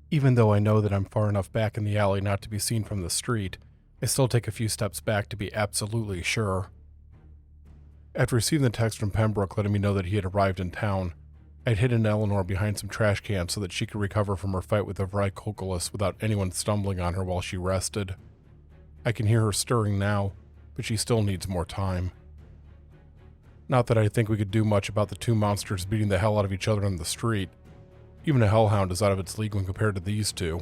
Even though I know that I'm far enough back in the alley not to be seen from the street, I still take a few steps back to be absolutely sure. After receiving the text from Pembroke letting me know that he had arrived in town, I'd hidden Eleanor behind some trash cans so that she could recover from her fight with the Vricocalus without anyone stumbling on her while she rested. I can hear her stirring now, but she still needs more time. Not that I think we could do much about the two monsters beating the hell out of each other in the street. Even a hellhound is out of its league when compared to these two.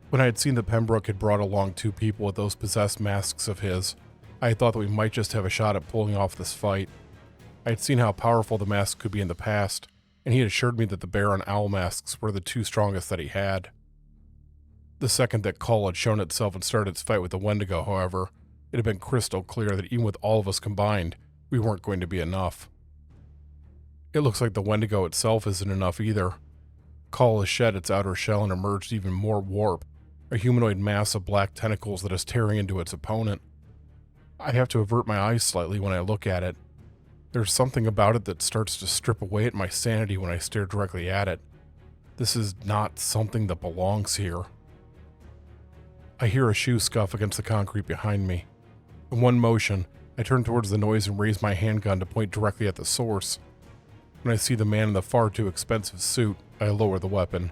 When I had seen that Pembroke had brought along two people with those possessed masks of his, I had thought that we might just have a shot at pulling off this fight. I had seen how powerful the masks could be in the past, and he had assured me that the bear and owl masks were the two strongest that he had. The second that Cull had shown itself and started its fight with the Wendigo, however, it had been crystal clear that even with all of us combined, we weren't going to be enough. It looks like the Wendigo itself isn't enough either. Cull has shed its outer shell and emerged even more warp, a humanoid mass of black tentacles that is tearing into its opponent. I have to avert my eyes slightly when I look at it. There's something about it that starts to strip away at my sanity when I stare directly at it. This is not something that belongs here. I hear a shoe scuff against the concrete behind me. In one motion, I turn towards the noise and raise my handgun to point directly at the source. When I see the man in the far too expensive suit, I lower the weapon.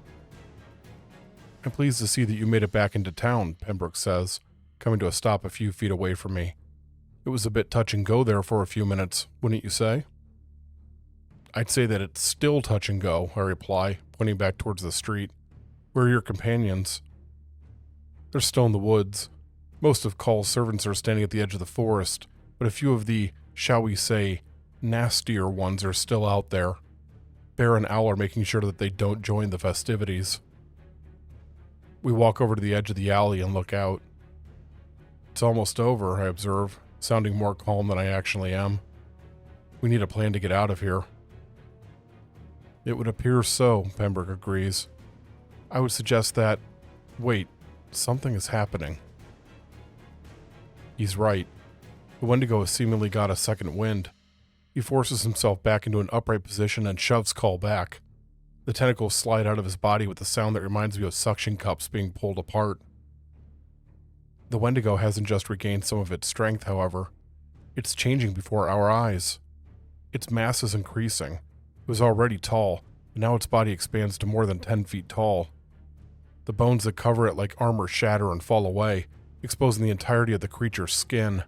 "I'm pleased to see that you made it back into town," Pembroke says, coming to a stop a few feet away from me. "It was a bit touch and go there for a few minutes, wouldn't you say?" "I'd say that it's still touch and go," I reply, pointing back towards the street. "Where are your companions?" "They're still in the woods. Most of Cull's servants are standing at the edge of the forest, but a few of the, shall we say, nastier ones are still out there. Bear and Owl are making sure that they don't join the festivities." We walk over to the edge of the alley and look out. "It's almost over," I observe, sounding more calm than I actually am. "We need a plan to get out of here." "It would appear so," Pembroke agrees. "I would suggest that... Wait, something is happening." He's right. The Wendigo has seemingly got a second wind. He forces himself back into an upright position and shoves Cull back. The tentacles slide out of his body with a sound that reminds me of suction cups being pulled apart. The Wendigo hasn't just regained some of its strength, however. It's changing before our eyes. Its mass is increasing. It was already tall, but now its body expands to more than 10 feet tall. The bones that cover it like armor shatter and fall away, exposing the entirety of the creature's skin.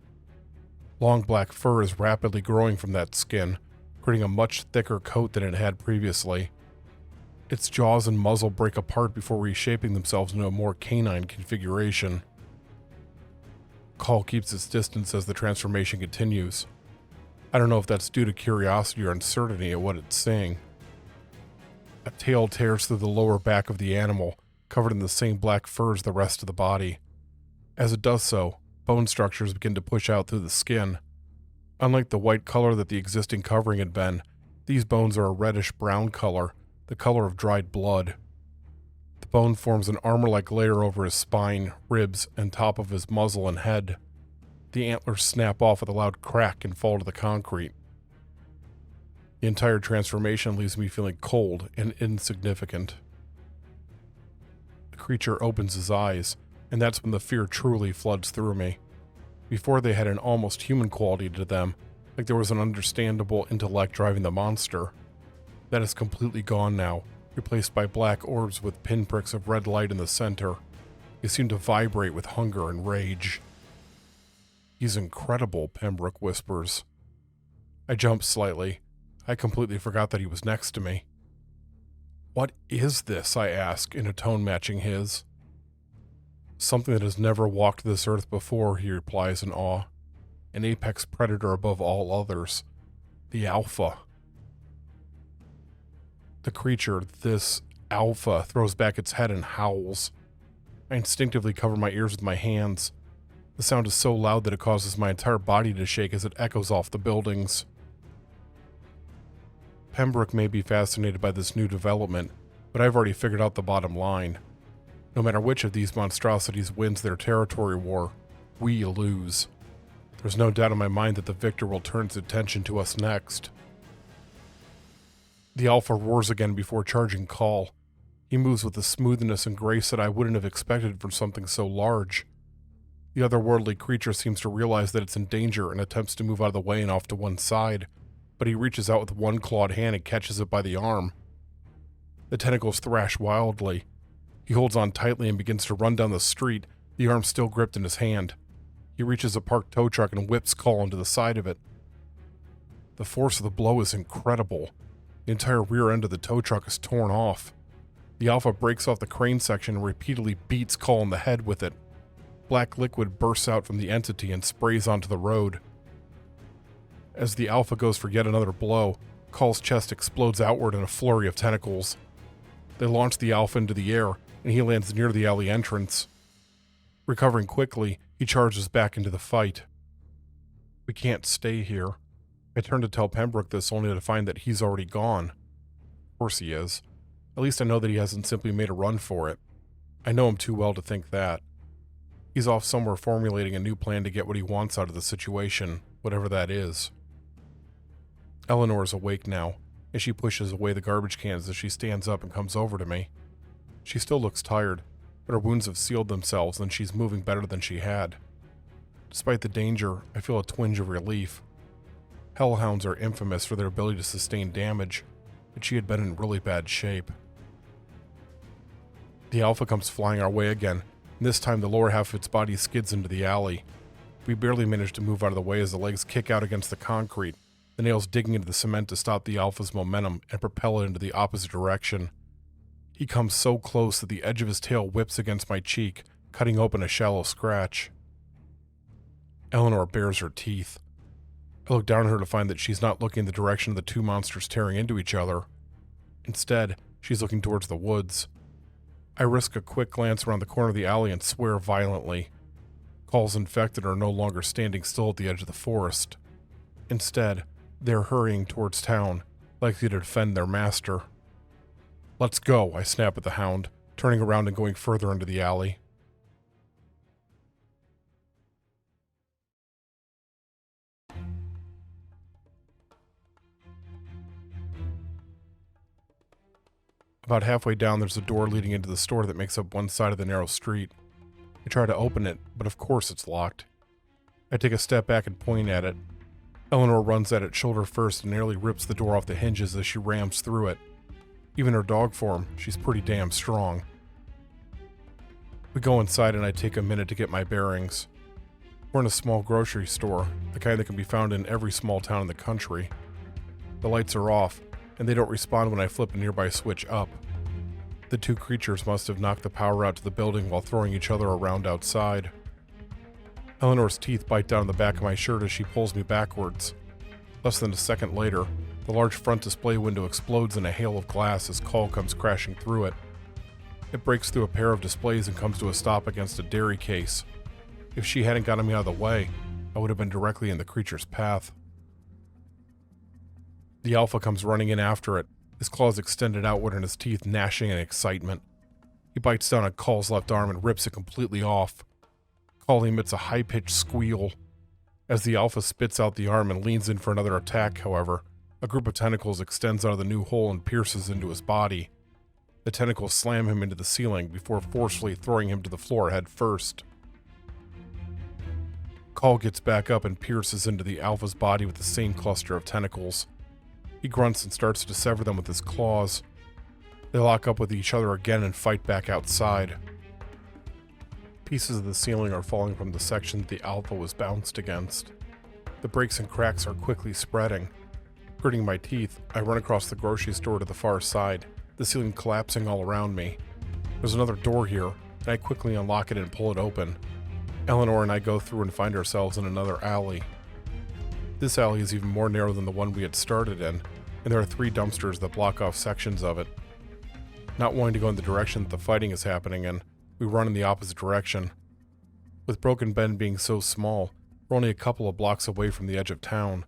Long black fur is rapidly growing from that skin, creating a much thicker coat than it had previously. Its jaws and muzzle break apart before reshaping themselves into a more canine configuration. Cull keeps its distance as the transformation continues. I don't know if that's due to curiosity or uncertainty at what it's seeing. A tail tears through the lower back of the animal, covered in the same black fur as the rest of the body. As it does so, bone structures begin to push out through the skin. Unlike the white color that the existing covering had been, these bones are a reddish-brown color, the color of dried blood. The bone forms an armor-like layer over his spine, ribs, and top of his muzzle and head. The antlers snap off with a loud crack and fall to the concrete. The entire transformation leaves me feeling cold and insignificant. The creature opens his eyes, and that's when the fear truly floods through me. Before they had an almost human quality to them, like there was an understandable intellect driving the monster. That is completely gone now, replaced by black orbs with pinpricks of red light in the center. They seem to vibrate with hunger and rage. "He's incredible," Pembroke whispers. I jump slightly. I completely forgot that he was next to me. "What is this?" I ask, in a tone matching his. "Something that has never walked this earth before," he replies in awe. "An apex predator above all others. The Alpha." The creature, this Alpha, throws back its head and howls. I instinctively cover my ears with my hands. The sound is so loud that it causes my entire body to shake as it echoes off the buildings. Pembroke may be fascinated by this new development, but I've already figured out the bottom line. No matter which of these monstrosities wins their territory war, we lose. There's no doubt in my mind that the victor will turn its attention to us next. The Alpha roars again before charging Cull. He moves with a smoothness and grace that I wouldn't have expected from something so large. The otherworldly creature seems to realize that it's in danger and attempts to move out of the way and off to one side, but he reaches out with one clawed hand and catches it by the arm. The tentacles thrash wildly. He holds on tightly and begins to run down the street, the arm still gripped in his hand. He reaches a parked tow truck and whips Call into the side of it. The force of the blow is incredible. The entire rear end of the tow truck is torn off. The Alpha breaks off the crane section and repeatedly beats Call in the head with it. Black liquid bursts out from the entity and sprays onto the road. As the Alpha goes for yet another blow, Call's chest explodes outward in a flurry of tentacles. They launch the Alpha into the air, and he lands near the alley entrance. Recovering quickly, he charges back into the fight. We can't stay here. I turn to tell Pembroke this only to find that he's already gone. Of course he is. At least I know that he hasn't simply made a run for it. I know him too well to think that. He's off somewhere formulating a new plan to get what he wants out of the situation, whatever that is. Eleanor is awake now, and she pushes away the garbage cans as she stands up and comes over to me. She still looks tired, but her wounds have sealed themselves and she's moving better than she had. Despite the danger, I feel a twinge of relief. Hellhounds are infamous for their ability to sustain damage, but she had been in really bad shape. The Alpha comes flying our way again, and this time the lower half of its body skids into the alley. We barely manage to move out of the way as the legs kick out against the concrete, the nails digging into the cement to stop the Alpha's momentum and propel it into the opposite direction. He comes so close that the edge of his tail whips against my cheek, cutting open a shallow scratch. Eleanor bares her teeth. I look down at her to find that she's not looking in the direction of the two monsters tearing into each other. Instead, she's looking towards the woods. I risk a quick glance around the corner of the alley and swear violently. Call's infected are no longer standing still at the edge of the forest. Instead, they're hurrying towards town, likely to defend their master. Let's go, I snap at the hound, turning around and going further into the alley. About halfway down, there's a door leading into the store that makes up one side of the narrow street. I try to open it, but of course it's locked. I take a step back and point at it. Eleanor runs at it shoulder first and nearly rips the door off the hinges as she rams through it. Even her dog form, she's pretty damn strong. We go inside and I take a minute to get my bearings. We're in a small grocery store, the kind that can be found in every small town in the country. The lights are off, and they don't respond when I flip a nearby switch up. The two creatures must have knocked the power out to the building while throwing each other around outside. Eleanor's teeth bite down the back of my shirt as she pulls me backwards. Less than a second later, the large front display window explodes in a hail of glass as Call comes crashing through it. It breaks through a pair of displays and comes to a stop against a dairy case. If she hadn't gotten me out of the way, I would have been directly in the creature's path. The Alpha comes running in after it, his claws extended outward and his teeth gnashing in excitement. He bites down on Call's left arm and rips it completely off. Call emits a high-pitched squeal. As the Alpha spits out the arm and leans in for another attack, however, a group of tentacles extends out of the new hole and pierces into his body. The tentacles slam him into the ceiling before forcefully throwing him to the floor head first. Call gets back up and pierces into the Alpha's body with the same cluster of tentacles. He grunts and starts to sever them with his claws. They lock up with each other again and fight back outside. Pieces of the ceiling are falling from the section that the Alpha was bounced against. The breaks and cracks are quickly spreading. Gritting my teeth, I run across the grocery store to the far side, the ceiling collapsing all around me. There's another door here, and I quickly unlock it and pull it open. Eleanor and I go through and find ourselves in another alley. This alley is even more narrow than the one we had started in, and there are 3 dumpsters that block off sections of it. Not wanting to go in the direction that the fighting is happening in, we run in the opposite direction. With Broken Bend being so small, we're only a couple of blocks away from the edge of town.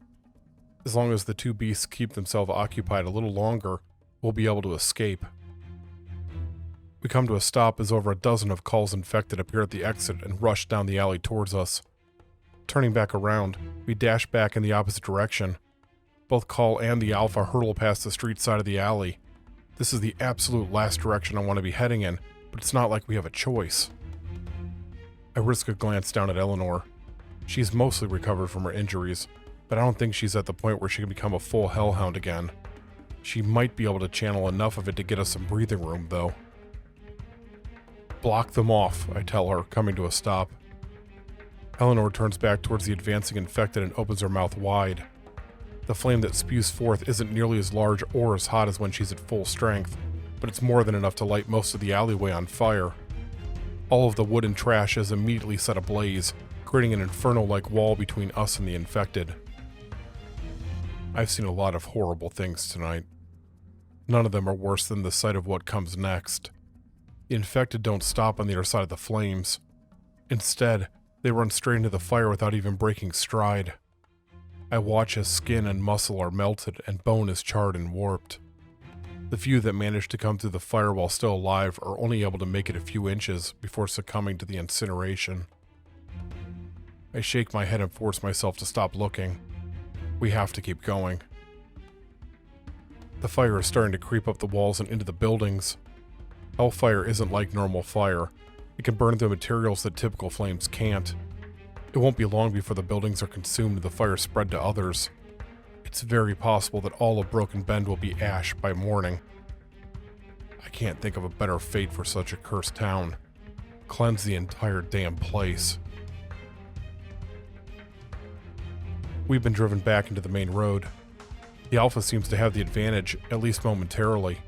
As long as the 2 beasts keep themselves occupied a little longer, we'll be able to escape. We come to a stop as over a dozen of Call's infected appear at the exit and rush down the alley towards us. Turning back around, we dash back in the opposite direction. Both Call and the Alpha hurtle past the street side of the alley. This is the absolute last direction I want to be heading in, but it's not like we have a choice. I risk a glance down at Eleanor. She's mostly recovered from her injuries, but I don't think she's at the point where she can become a full hellhound again. She might be able to channel enough of it to get us some breathing room, though. Block them off, I tell her, coming to a stop. Eleanor turns back towards the advancing infected and opens her mouth wide. The flame that spews forth isn't nearly as large or as hot as when she's at full strength, but it's more than enough to light most of the alleyway on fire. All of the wood and trash is immediately set ablaze, creating an inferno-like wall between us and the infected. I've seen a lot of horrible things tonight. None of them are worse than the sight of what comes next. The infected don't stop on the other side of the flames. Instead, they run straight into the fire without even breaking stride. I watch as skin and muscle are melted and bone is charred and warped. The few that manage to come through the fire while still alive are only able to make it a few inches before succumbing to the incineration. I shake my head and force myself to stop looking. We have to keep going. The fire is starting to creep up the walls and into the buildings. Hellfire isn't like normal fire. It can burn through materials that typical flames can't. It won't be long before the buildings are consumed and the fire spread to others. It's very possible that all of Broken Bend will be ash by morning. I can't think of a better fate for such a cursed town. Cleanse the entire damn place. We've been driven back into the main road. The Alpha seems to have the advantage, at least momentarily.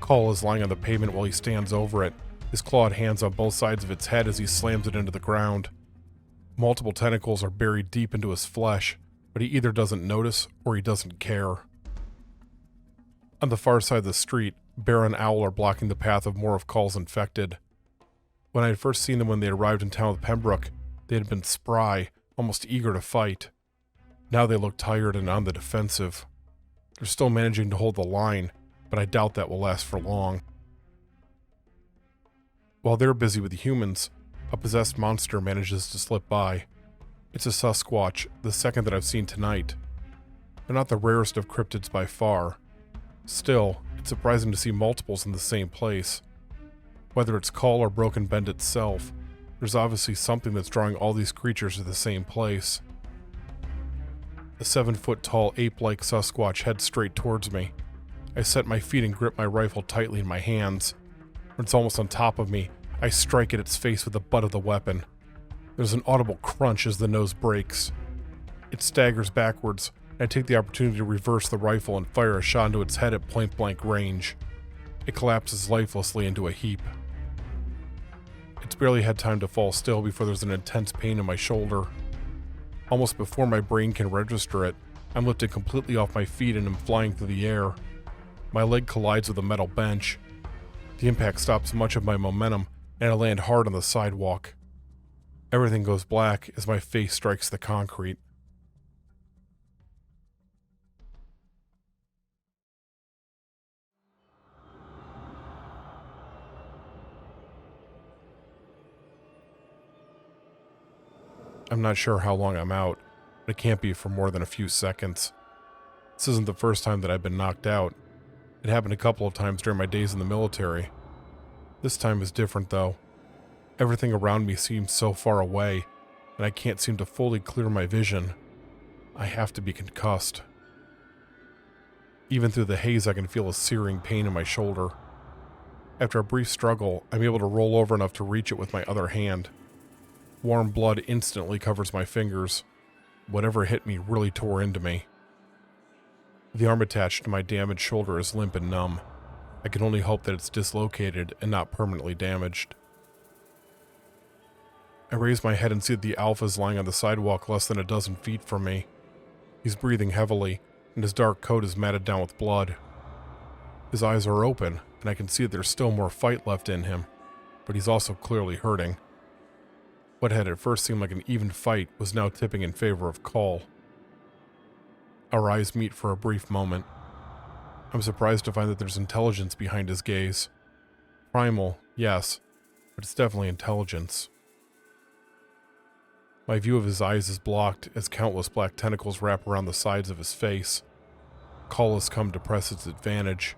Call is lying on the pavement while he stands over it, his clawed hands on both sides of its head as he slams it into the ground. Multiple tentacles are buried deep into his flesh, but he either doesn't notice or he doesn't care. On the far side of the street, Bear and Owl are blocking the path of more of Call's infected. When I had first seen them when they arrived in town with Pembroke, they had been spry, almost eager to fight. Now they look tired and on the defensive. They're still managing to hold the line, but I doubt that will last for long. While they're busy with the humans, a possessed monster manages to slip by. It's a Sasquatch, the second that I've seen tonight. They're not the rarest of cryptids by far. Still, it's surprising to see multiples in the same place. Whether it's Call or Broken Bend itself, there's obviously something that's drawing all these creatures to the same place. The 7-foot-tall ape-like Sasquatch heads straight towards me. I set my feet and grip my rifle tightly in my hands. When it's almost on top of me, I strike at its face with the butt of the weapon. There's an audible crunch as the nose breaks. It staggers backwards, and I take the opportunity to reverse the rifle and fire a shot into its head at point-blank range. It collapses lifelessly into a heap. It's barely had time to fall still before there's an intense pain in my shoulder. Almost before my brain can register it, I'm lifted completely off my feet and am flying through the air. My leg collides with a metal bench. The impact stops much of my momentum, and I land hard on the sidewalk. Everything goes black as my face strikes the concrete. I'm not sure how long I'm out, but it can't be for more than a few seconds. This isn't the first time that I've been knocked out. It happened a couple of times during my days in the military. This time is different, though. Everything around me seems so far away, and I can't seem to fully clear my vision. I have to be concussed. Even through the haze, I can feel a searing pain in my shoulder. After a brief struggle, I'm able to roll over enough to reach it with my other hand. Warm blood instantly covers my fingers. Whatever hit me really tore into me. The arm attached to my damaged shoulder is limp and numb. I can only hope that it's dislocated and not permanently damaged. I raise my head and see that the Alpha is lying on the sidewalk less than a dozen feet from me. He's breathing heavily, and his dark coat is matted down with blood. His eyes are open, and I can see that there's still more fight left in him, but he's also clearly hurting. What had at first seemed like an even fight was now tipping in favor of Call. Our eyes meet for a brief moment. I'm surprised to find that there's intelligence behind his gaze. Primal, yes, but it's definitely intelligence. My view of his eyes is blocked as countless black tentacles wrap around the sides of his face. Call has come to press its advantage.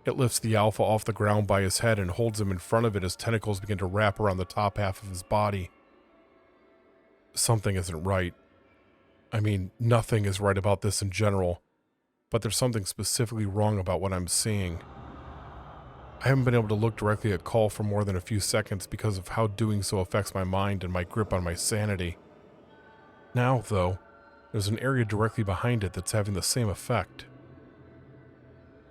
It lifts the alpha off the ground by his head and holds him in front of it as tentacles begin to wrap around the top half of his body. Something isn't right. I mean, nothing is right about this in general, but there's something specifically wrong about what I'm seeing. I haven't been able to look directly at Call for more than a few seconds because of how doing so affects my mind and my grip on my sanity. Now, though, there's an area directly behind it that's having the same effect.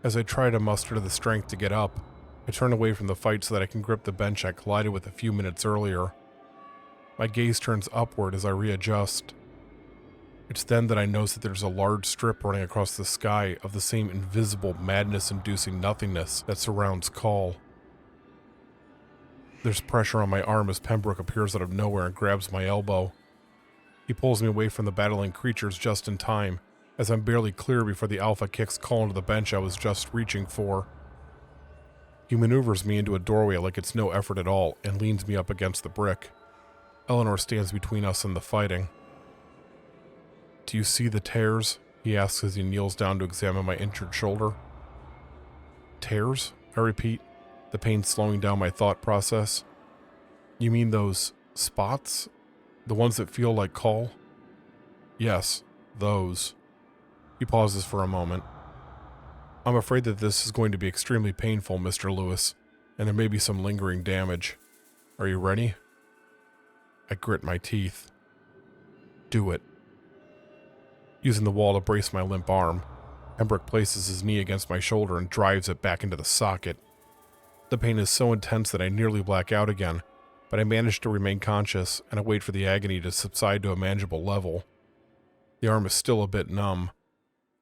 As I try to muster the strength to get up, I turn away from the fight so that I can grip the bench I collided with a few minutes earlier. My gaze turns upward as I readjust. It's then that I notice that there's a large strip running across the sky of the same invisible, madness-inducing nothingness that surrounds Call. There's pressure on my arm as Pembroke appears out of nowhere and grabs my elbow. He pulls me away from the battling creatures just in time, as I'm barely clear before the alpha kicks Call into the bench I was just reaching for. He maneuvers me into a doorway like it's no effort at all and leans me up against the brick. Eleanor stands between us and the fighting. "Do you see the tears?" he asks as he kneels down to examine my injured shoulder. "Tears?" I repeat, the pain slowing down my thought process. "You mean those spots? The ones that feel like Call?" "Yes, those." He pauses for a moment. "I'm afraid that this is going to be extremely painful, Mr. Lewis, and there may be some lingering damage. Are you ready?" I grit my teeth. "Do it." Using the wall to brace my limp arm, Pembroke places his knee against my shoulder and drives it back into the socket. The pain is so intense that I nearly black out again, but I manage to remain conscious and I wait for the agony to subside to a manageable level. The arm is still a bit numb.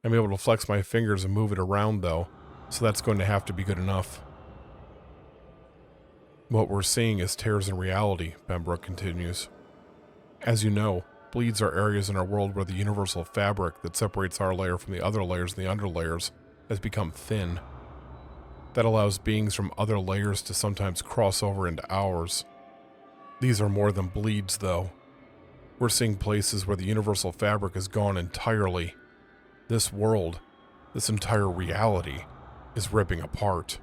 I'm able to flex my fingers and move it around though, so that's going to have to be good enough. "What we're seeing is tears in reality," Pembroke continues. "As you know, bleeds are areas in our world where the universal fabric that separates our layer from the other layers and the underlayers has become thin. That allows beings from other layers to sometimes cross over into ours. These are more than bleeds, though. We're seeing places where the universal fabric is gone entirely. This world, this entire reality, is ripping apart."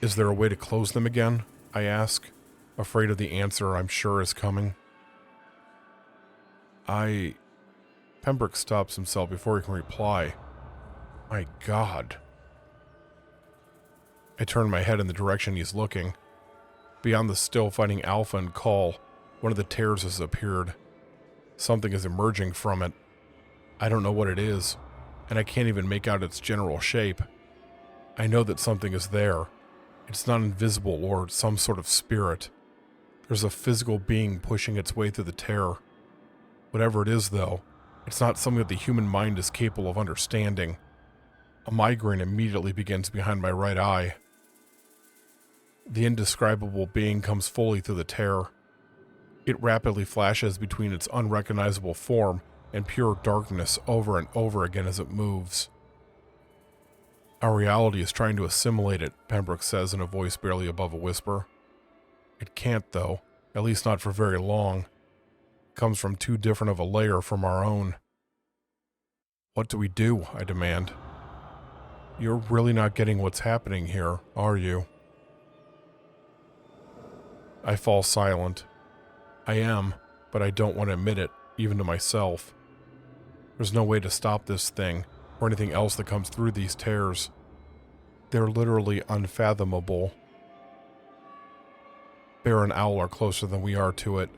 "Is there a way to close them again?" I ask, afraid of the answer I'm sure is coming. Pembroke stops himself before he can reply. My God. I turn my head in the direction he's looking. Beyond the still fighting Alpha and Call, one of the tears has appeared. Something is emerging from it. I don't know what it is, and I can't even make out its general shape. I know that something is there. It's not invisible or some sort of spirit. There's a physical being pushing its way through the tear. Whatever it is, though, it's not something that the human mind is capable of understanding. A migraine immediately begins behind my right eye. The indescribable being comes fully through the tear. It rapidly flashes between its unrecognizable form and pure darkness over and over again as it moves. Our reality is trying to assimilate it, Pembroke says in a voice barely above a whisper. It can't, though, at least not for very long. It comes from too different of a layer from our own. What do we do? I demand. You're really not getting what's happening here, are you? I fall silent. I am, but I don't want to admit it, even to myself. There's no way to stop this thing, or anything else that comes through these tears. They're literally unfathomable. Bear and Owl are closer than we are to it.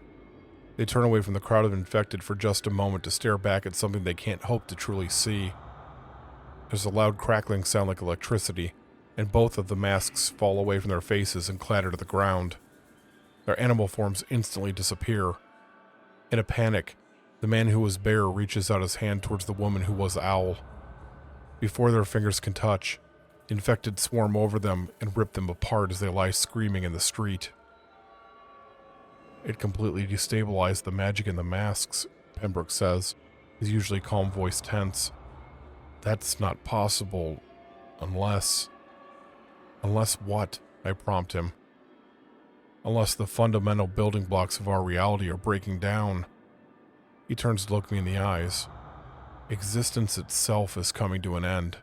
They turn away from the crowd of infected for just a moment to stare back at something they can't hope to truly see. There's a loud crackling sound like electricity, and both of the masks fall away from their faces and clatter to the ground. Their animal forms instantly disappear. In a panic, the man who was Bear reaches out his hand towards the woman who was Owl. Before their fingers can touch, the infected swarm over them and rip them apart as they lie screaming in the street. It completely destabilized the magic in the masks, Pembroke says, his usually calm voice tense. That's not possible, unless... Unless what? I prompt him. Unless the fundamental building blocks of our reality are breaking down. He turns to look me in the eyes. Existence itself is coming to an end.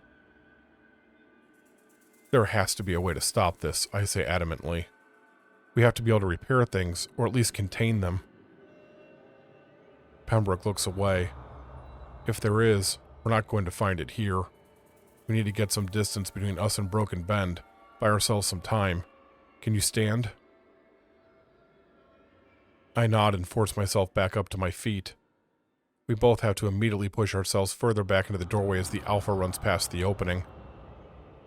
There has to be a way to stop this, I say adamantly. We have to be able to repair things, or at least contain them. Pembroke looks away. If there is, we're not going to find it here. We need to get some distance between us and Broken Bend, buy ourselves some time. Can you stand? I nod and force myself back up to my feet. We both have to immediately push ourselves further back into the doorway as the Alpha runs past the opening.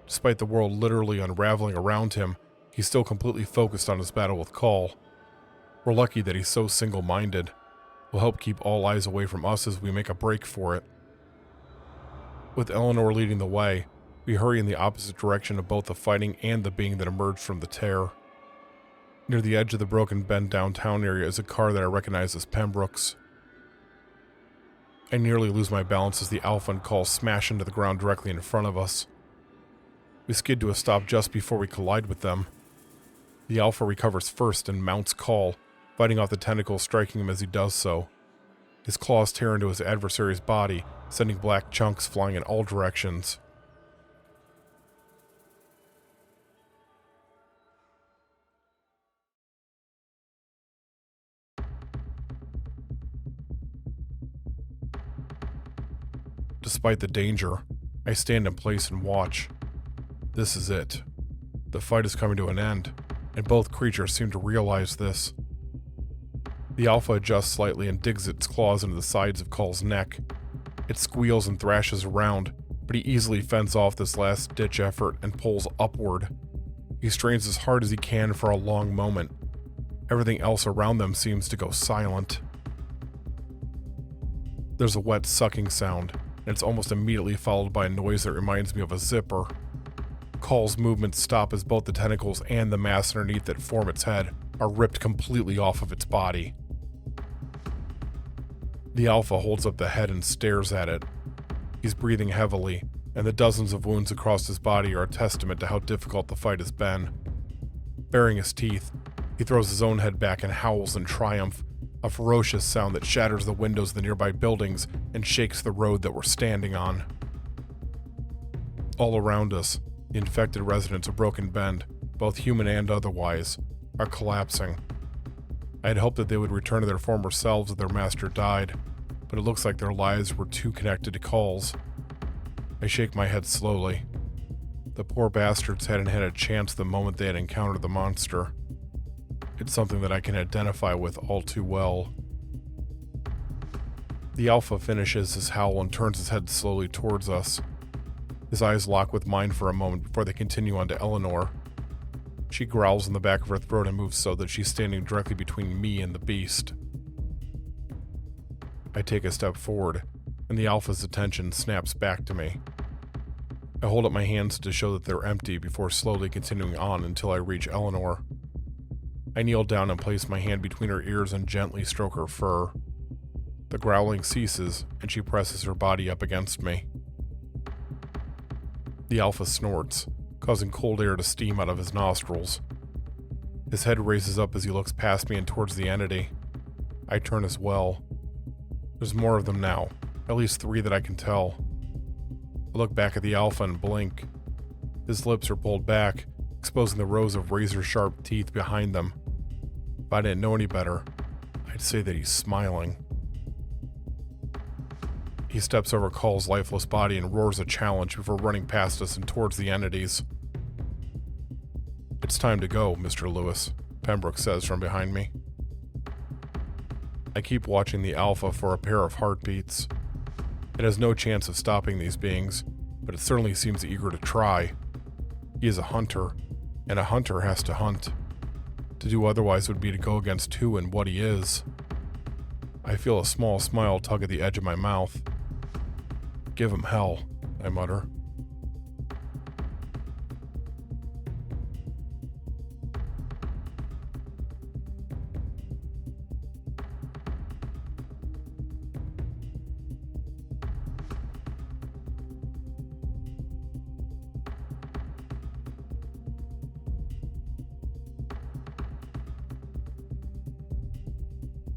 Despite the world literally unraveling around him, he's still completely focused on his battle with Call. We're lucky that he's so single-minded. We'll help keep all eyes away from us as we make a break for it. With Eleanor leading the way, we hurry in the opposite direction of both the fighting and the being that emerged from the tear. Near the edge of the Broken Bend downtown area is a car that I recognize as Pembroke's. I nearly lose my balance as the Alpha and Call smash into the ground directly in front of us. We skid to a stop just before we collide with them. The Alpha recovers first and mounts Call, fighting off the tentacles striking him as he does so. His claws tear into his adversary's body, sending black chunks flying in all directions. Despite the danger, I stand in place and watch. This is it. The fight is coming to an end, and both creatures seem to realize this. The Alpha adjusts slightly and digs its claws into the sides of Call's neck. It squeals and thrashes around, but he easily fends off this last-ditch effort and pulls upward. He strains as hard as he can for a long moment. Everything else around them seems to go silent. There's a wet sucking sound, and it's almost immediately followed by a noise that reminds me of a zipper. Call's movements stop as both the tentacles and the mass underneath that form its head are ripped completely off of its body. The Alpha holds up the head and stares at it. He's breathing heavily, and the dozens of wounds across his body are a testament to how difficult the fight has been. Baring his teeth, he throws his own head back and howls in triumph, a ferocious sound that shatters the windows of the nearby buildings and shakes the road that we're standing on. All around us, the infected residents of Broken Bend, both human and otherwise, are collapsing. I had hoped that they would return to their former selves if their master died, but it looks like their lives were too connected to Call's. I shake my head slowly. The poor bastards hadn't had a chance the moment they had encountered the monster. It's something that I can identify with all too well. The Alpha finishes his howl and turns his head slowly towards us. His eyes lock with mine for a moment before they continue on to Eleanor. She growls in the back of her throat and moves so that she's standing directly between me and the beast. I take a step forward, and the Alpha's attention snaps back to me. I hold up my hands to show that they're empty before slowly continuing on until I reach Eleanor. I kneel down and place my hand between her ears and gently stroke her fur. The growling ceases, and she presses her body up against me. The Alpha snorts, causing cold air to steam out of his nostrils. His head raises up as he looks past me and towards the entity. I turn as well. There's more of them now, at least 3 that I can tell. I look back at the Alpha and blink. His lips are pulled back, exposing the rows of razor-sharp teeth behind them. If I didn't know any better, I'd say that he's smiling. He steps over Call's lifeless body and roars a challenge before running past us and towards the entities. "It's time to go, Mr. Lewis," Pembroke says from behind me. I keep watching the Alpha for a pair of heartbeats. It has no chance of stopping these beings, but it certainly seems eager to try. He is a hunter, and a hunter has to hunt. To do otherwise would be to go against who and what he is. I feel a small smile tug at the edge of my mouth. "Give him hell," I mutter.